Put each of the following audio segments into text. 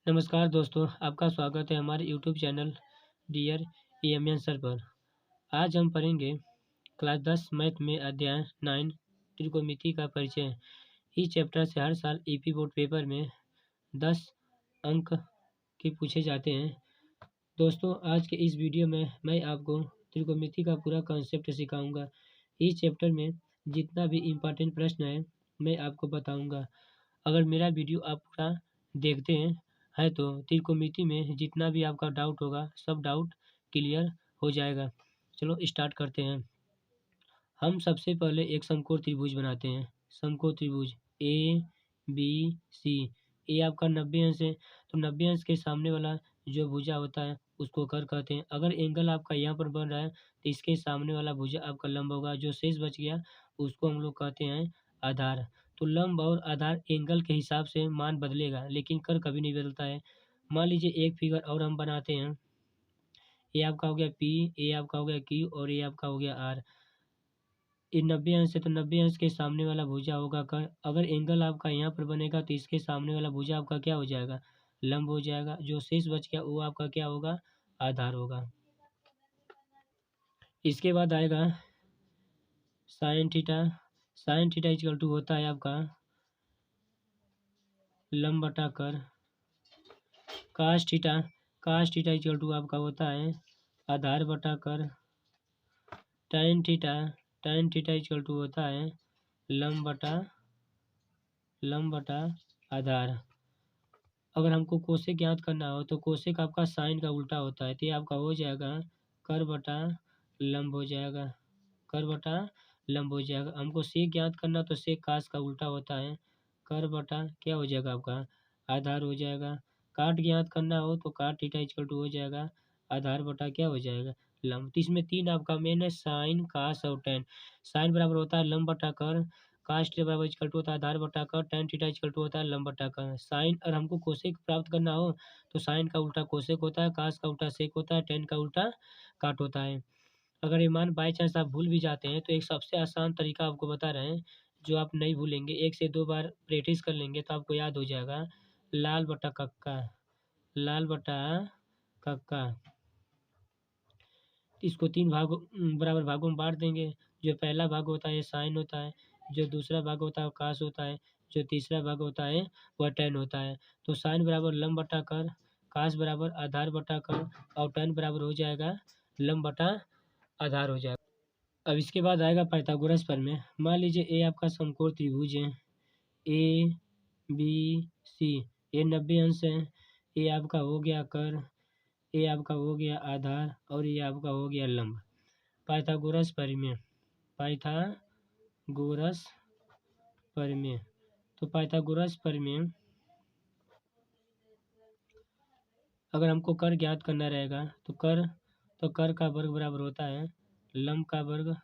नमस्कार दोस्तों, आपका स्वागत है हमारे YouTube channel dear EMN sir पर। आज हम पढ़ेंगे क्लास 10 मैथ में अध्याय 9 त्रिकोणमिति का परिचय। इस चैप्टर से हर साल EP बोर्ड पेपर में 10 अंक के पूछे जाते हैं। दोस्तों, आज के इस वीडियो में मैं आपको त्रिकोणमिति का पूरा कॉन्सेप्ट सिखाऊंगा। इस चैप्टर में जितना भी इम्पोर्टेंट प्रश्न है मैं आपको बताऊंगा। अगर मेरा वीडियो आप पूरा देखते हैं तो त्रिकोणमिति में जितना भी आपका डाउट होगा सब डाउट क्लियर हो जाएगा। चलो स्टार्ट करते हैं। हम सबसे पहले एक समकोण त्रिभुज बनाते हैं। समकोण त्रिभुज ABC। ये आपका 90 अंश है, तो 90 अंश के सामने वाला जो भुजा होता है उसको कर कहते हैं। अगर एंगल आपका यहाँ पर बन रहा है तो इसके सामने वाला भुजा आपका लंब होगा। जो शेष बच गया उसको हम लोग कहते हैं आधार। तो लंब और आधार एंगल के हिसाब से मान बदलेगा, लेकिन कर कभी नहीं बदलता है। मान लीजिए एक फिगर और हम बनाते हैं। ये आपका हो गया P, ये आपका हो गया Q और ये आपका हो गया R। ये 90 अंश है, तो 90 अंश के सामने वाला भुजा होगा कर। अगर एंगल आपका यहाँ पर बनेगा तो इसके सामने वाला भुजा आपका क्या हो जाएगा? लंब हो जाएगा। जो शेष बच गया वो आपका क्या होगा? आधार होगा। इसके बाद आएगा sine theta. Sine theta equal to होता है आपका लंब बटा कर। Cos theta. Cos theta equal to आपका होता है आधार बटा कर। Tan theta. Tan theta equal to होता है लंब बटा आधार। अगर हमको कोसेक ज्ञात करना हो तो कोसेक आपका साइन का उल्टा होता है, तो ये आपका हो जाएगा कर बटा लंब हो जाएगा। कर बटा लंब हो जाएगा। हमको सेक ज्ञात करना तो सेक कास का उल्टा होता है, कर बटा क्या हो जाएगा आपका? आधार हो जाएगा। काट ज्ञात करना हो तो काट थीटा इक्वल टू हो जाएगा आधार बटा क्या हो जाएगा? लंब। तो इसमें तीन आपका मेन है, साइन कास और टैन। साइन बराबर होता है लंब बटा कर, कास थीटा बराबर इक्वल टू होता है आधार बटा कर, टैन थीटा इक्वल टू होता है लंब बटा कर। साइन और हमको कोसेक प्राप्त करना हो तो साइन का उल्टा कोसेक होता है, कास का उल्टा सेक होता है, टैन का उल्टा काट होता है। अगर ये मान बाई चांस आप भूल भी जाते हैं तो एक सबसे आसान तरीका आपको बता रहे हैं जो आप नहीं भूलेंगे। 1 से 2 बार प्रैक्टिस कर लेंगे तो आपको याद हो जाएगा। लाल बटा कक्का। लाल बटा कक्का। इसको 3 बराबर भागों में बांट देंगे। जो पहला भाग होता है साइन होता है, जो दूसरा भाग होता है वो कास होता है, जो तीसरा भाग होता है वह टैन होता है। तो साइन बराबर लंब बटा कर, कास बराबर आधार बटा कर और टैन बराबर हो जाएगा लंब बटा आधार हो जाएगा। अब इसके बाद आएगा पाइथागोरस प्रमेय। मान लीजिए ए आपका समकोण त्रिभुज है ABC। ये 90 अंश है। ये आपका हो गया कर, ये आपका हो गया आधार और ये आपका हो गया लंब। पाइथागोरस प्रमेय। पाइथागोरस प्रमेय। तो पाइथागोरस प्रमेय अगर हमको कर ज्ञात करना रहेगा तो कर का वर्ग बराबर होता है लंब का वर्ग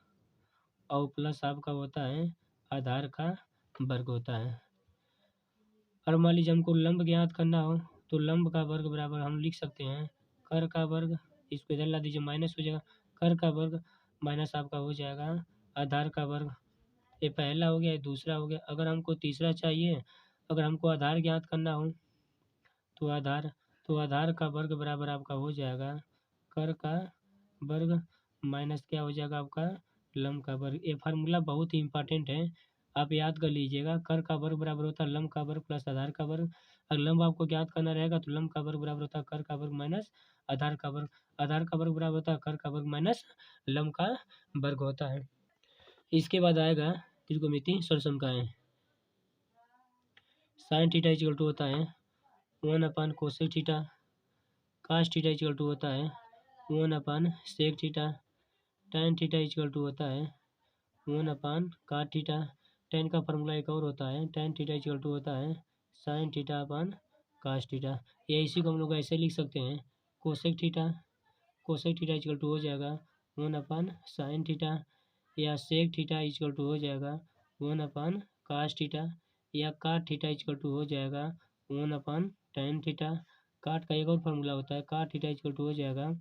और प्लस आपका होता है आधार का वर्ग होता है। और मान लीजिए हमको लंब ज्ञात करना हो तो लंब का वर्ग बराबर हम लिख सकते हैं कर का वर्ग, इसको इधर ला दीजिए माइनस हो जाएगा, कर का वर्ग माइनस आपका हो जाएगा आधार का वर्ग। ये पहला हो गया, ये दूसरा हो गया। अगर हमको तीसरा चाहिए, अगर हमको आधार ज्ञात करना हो तो आधार का वर्ग बराबर आपका हो जाएगा कर का वर्ग माइनस क्या हो जाएगा आपका लंब का वर्ग। ये फार्मूला बहुत ही इंपॉर्टेंट है, आप याद कर लीजिएगा। कर का वर्ग बराबर होता है लंब का वर्ग प्लस आधार का वर्ग। अगर लंब आपको ज्ञात करना रहेगा तो लंब का वर्ग बराबर होता है कर का वर्ग माइनस आधार का वर्ग। आधार का वर्ग बराबर होता है कर का वर्ग माइनस लंब का वर्ग होता है। इसके बाद आएगा त्रिकोणमिति सरसमकाएं। साइन थीटा इक्वल टू होता है 1 cosec theta. Cos theta equal to होता है 1 sec theta. Tan theta equal to होता है 1 काट थीटा। टैन का फार्मूला एक और होता है, टैन थीटा इक्वल टू होता है sine theta upon cos theta. या इसी को हम लोग ऐसे लिख सकते हैं cosec theta. Cosec theta equal to हो जाएगा 1 साइन थीटा, या सेक थीटा इक्वल टू हो जाएगा 1 कास थीटा, या काट थीटा इक्वल टू हो जाएगा 1 टैन थीटा। काट का एक और फार्मूला होता है काट थीटा इक्वल टू हो जाएगा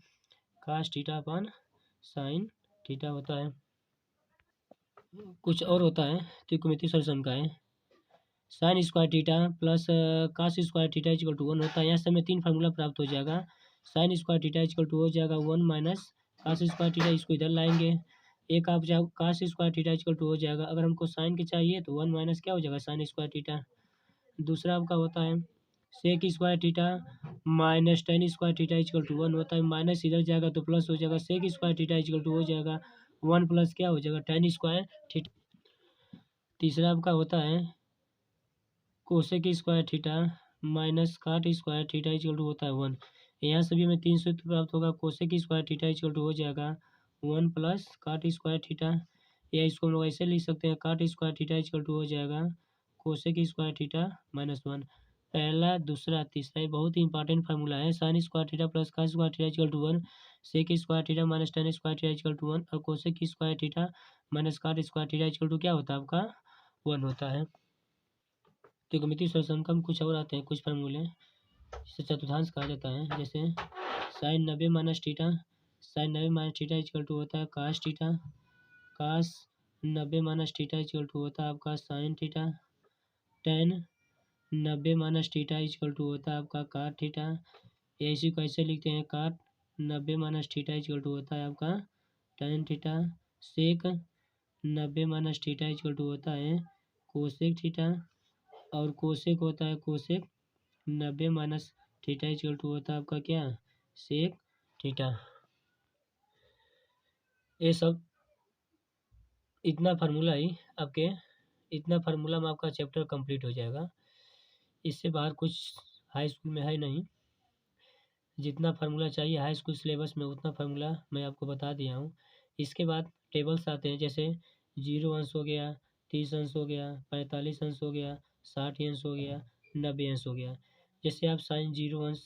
cos theta upon sine theta होता है। कुछ और होता है त्रिकोणमिति सरसमकाएं। Sine square theta plus cos square theta equal to 1 होता है। यहाँ से हमें 3 फार्मूला प्राप्त हो जाएगा। Sine square theta equal to हो जाएगा 1 माइनस कास स्क्वायर थीटा, इसको इधर लाएंगे। एक आप जाओ cos square theta equal to हो जाएगा। अगर हमको साइन के चाहिए तो 1 माइनस क्या हो जाएगा साइन स्क्वायर थीटा। दूसरा आपका होता है sec square theta minus tan square theta equal to 1 होता है। माइनस इधर जाएगा तो प्लस हो जाएगा। Sec square theta equal to हो जाएगा 1 प्लस क्या हो जाएगा टेन स्क्वायर थीटा। तीसरा आपका होता है cosec square theta minus cot square theta equal to होता है 1। यहाँ से भी हमें 3 सूत्र प्राप्त होगा। Cosec square theta equal to हो जाएगा 1 प्लस काट स्क्वायर थीटा, या इसको हम लोग ऐसे लिख सकते हैं काट स्क्वायर थीटा इक्वल टू हो जाएगा कोसेक स्क्वायर थीटा माइनस 1। पहला दूसरा तीसरा ये बहुत ही इंपॉर्टेंट फार्मूला है। Sine square theta plus cot square theta equal to 1, sec square theta minus tan square theta equal to 1 और cosec square theta minus cot square theta equal to क्या होता है आपका 1 होता है। त्रिकोणमितीय समीकरण का हम कुछ और आते हैं कुछ फार्मूले जिसे चतुर्थांश कहा जाता है। जैसे sine 90 minus theta, sine 90 minus theta equal to होता है cos theta, cos 90 minus theta equal to होता है आपका sine theta, tan 90 minus theta equal to होता है आपका काट थीटा, या इसी को ऐसे लिखते हैं काट 90 माइनस थीटा इक्वल टू होता है आपका tan theta, sec 90 minus theta equal to होता है कोसेक थीटा, और कोसेक होता है cosec 90 minus theta equal to होता है आपका क्या सेक थीटा। ये सब इतना फार्मूला ही आपके इतना फार्मूला में आपका चैप्टर कंप्लीट हो जाएगा। इससे बाहर कुछ हाई स्कूल में है नहीं। जितना फार्मूला चाहिए हाई स्कूल सिलेबस में उतना फार्मूला मैं आपको बता दिया हूँ। इसके बाद टेबल्स आते हैं जैसे 0 अंश हो गया, 30 अंश हो गया, 45 अंश हो गया, 60 अंश हो गया, 90 अंश हो गया। जैसे आप साइन 0 अंश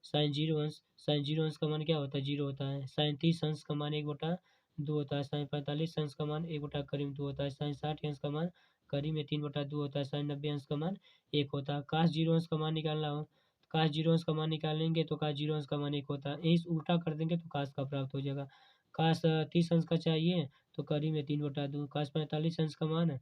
साइन जीरो अंश का मान क्या होता है 0 होता है। साइन 30 अंश का मान 1/2 होता है। साइन 45 अंश का मान 1/2 होता है। साइन 60 अंश का मान करीब में 3/2 होता है। साइन 90 अंश का मान 1 होता है। काश 0 अंश का मान निकालना हो, काश 0 अंश का मान निकालेंगे तो काश 0 अंश का मान 1 होता है। इस उल्टा कर देंगे तो काश का प्राप्त हो जाएगा। काश 30 अंश का चाहिए तो करीब में 3/2। काश 45 अंश का मान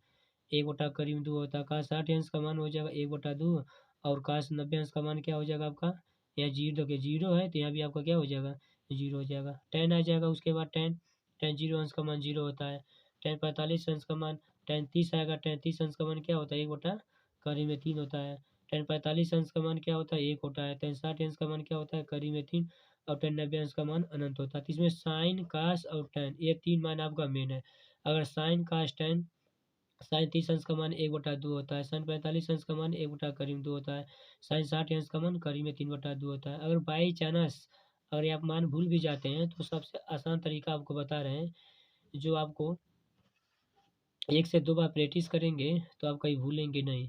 1/2 होता है। काश 60 अंश का मान हो जाएगा 1/2, और काश 90 अंश का मान क्या हो जाएगा आपका, यहाँ जीरो देखिए 0 है तो यहाँ भी आपका क्या हो जाएगा 0 हो जाएगा। टेन आ जाएगा उसके बाद टेन टेन 0 अंश का मान 0 होता है। टेन 45 अंश का मान टेन 30 आएगा। टेन 30 अंश का मान क्या होता है 1/3 होता है। टेन 45 अंश का मान क्या होता है 1 होता है। टेन 60 अंश का मान क्या होता है 3 और टेन 90 अंश का मान अनंत होता है। तो इसमें साइन कास और टेन ये 3 मान आपका मेन है। अगर साइन कास टेन, साइन 30 अंश का मान 1/2 होता है। साइन 45 अंश का मान 1/2 होता है। साइन 60 अंश का मान करीब में 3/2 होता है। अगर बाई चांस अगर आप मान भूल भी जाते हैं तो सबसे आसान तरीका आपको बता रहे हैं, जो आपको 1 से 2 बार प्रैक्टिस करेंगे तो आप कहीं भूलेंगे नहीं।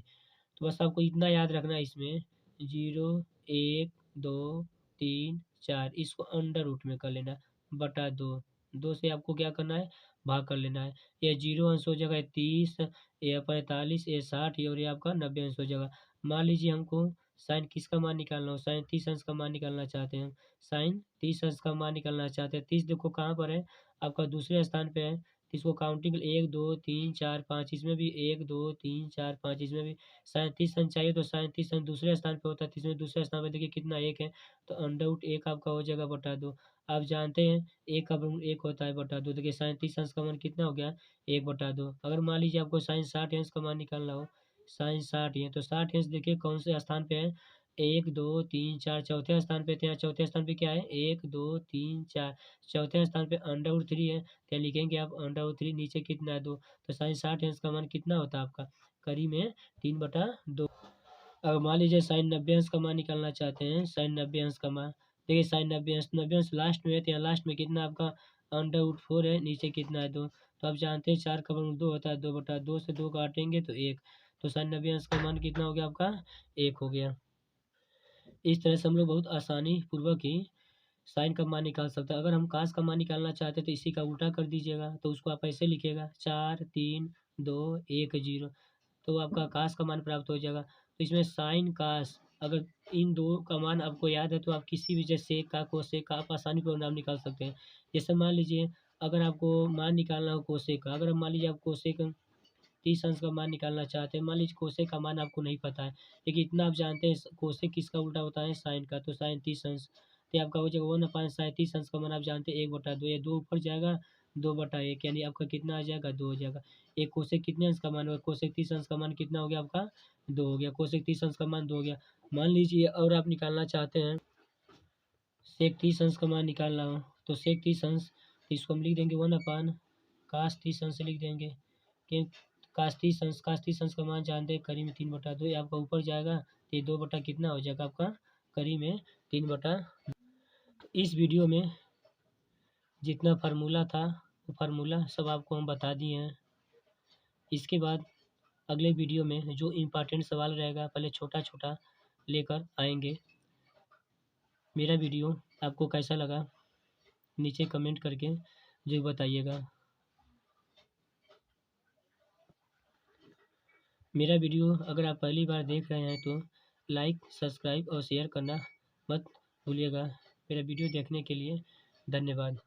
तो बस आपको इतना याद रखना है इसमें 0 1 2 3 4 इसको अंडर रूट में कर लेना बटा 2। 2 से आपको क्या करना है भाग कर लेना है। ये 0 अंश हो जाएगा 30, ये 45, ये 60 और ये आपका 90 अंश हो जाएगा। मान लीजिए हमको साइन किसका मान निकालना हो, साइन 30 अंश का मान निकालना चाहते हैं हम। साइन 30 अंश का मान निकालना चाहते हैं। 30 देखो कहाँ पर है आपका दूसरे स्थान पे है। तो इसको काउंटिंग 1 2 3 4 5 इसमें भी 1 2 3 4 5 इसमें भी। साइन 30 अंश चाहिए तो साइन 30 अंश दूसरे स्थान पे होता है। तो इसमें दूसरे स्थान पे देखिए कितना 1 है, तो अंडर रूट 1 आपका हो जाएगा बटा 2। आप जानते हैं 1 का वर्गमूल 1 होता है बटा 2। देखिए साइन 30 अंश का मान कितना हो गया 1/2। अगर मान लीजिए आपको साइन 60 अंश का मान निकालना हो, साइन 60 है तो 60 अंश देखिए कौन से स्थान पे है 1 2 3 4 चौथे स्थान पे थे। यहाँ चौथे स्थान पे क्या है 1 2 3 4, चौथे स्थान पे अंडर रूट 3 है। क्या लिखेंगे आप अंडर रूट 3 नीचे कितना है 2। तो साइन 60 अंश का मान कितना होता है आपका करीब में 3/2। अब मान लीजिए साइन 90 अंश का मान निकालना चाहते हैं। साइन 90 अंश का मान देखिए साइन 90 अंश लास्ट में है तो यहाँ लास्ट में कितना आपका अंडर रूट 4 है, नीचे कितना है 2। तो आप जानते हैं 4 का वर्गमूल 2 होता है 2/2 से 2 काटेंगे तो 1। तो साइन 90 अंश का मान कितना हो गया आपका 1 हो गया। इस तरह से हम लोग बहुत आसानी पूर्वक ही साइन का मान निकाल सकते हैं। अगर हम कास का मान निकालना चाहते हैं तो इसी का उल्टा कर दीजिएगा। तो उसको आप ऐसे लिखिएगा 4 3 2 1 0, तो आपका कास का मान प्राप्त हो जाएगा। तो इसमें साइन कास अगर इन दो का मान आपको याद है तो आप किसी भी जैसे का कोसेक का आप आसानी परिणाम निकाल सकते हैं। जैसे मान लीजिए अगर आपको मान निकालना हो कोसेक का, अगर मान लीजिए आप कोसेक 30 अंश का मान निकालना चाहते हैं। मान लीजिए कोसेक का मान आपको नहीं पता है, लेकिन इतना आप जानते हैं कोसेक किसका उल्टा होता है, साइन का, तो साइन 30 अंश। तो आपका हो जाएगा 1/sin 30 अंश का मान आप जानते हैं 1/2, ये 2 ऊपर जाएगा 2/1, यानी आपका कितना आ जाएगा 2 हो जाएगा। एक कोसेक कितने अंश का मान होगा, कोसेक 30 अंश का मान कितना हो गया आपका 2 हो गया, कोसेक 30 अंश का मान 2 हो गया। मान लीजिए और आप निकालना चाहते हैं सेक 30 अंश का मान निकालना हो, तो सेक 30 अंश इसको हम लिख देंगे 1/cos 30 अंश लिख देंगे, कि cos 30 अंश का मान जानते हैं करीब में 3/2, ये आपका ऊपर जाएगा तो ये 2 बटा कितना हो जाएगा आपका करीब में 3/। इस वीडियो में जितना फार्मूला था वो फार्मूला सब आपको हम बता दिए हैं। इसके बाद अगले वीडियो में जो इम्पोर्टेंट सवाल रहेगा पहले छोटा छोटा लेकर आएंगे। मेरा वीडियो आपको कैसा लगा नीचे कमेंट करके जो बताइएगा। मेरा वीडियो अगर आप पहली बार देख रहे हैं तो लाइक, सब्सक्राइब और शेयर करना मत भूलिएगा। मेरा वीडियो देखने के लिए धन्यवाद।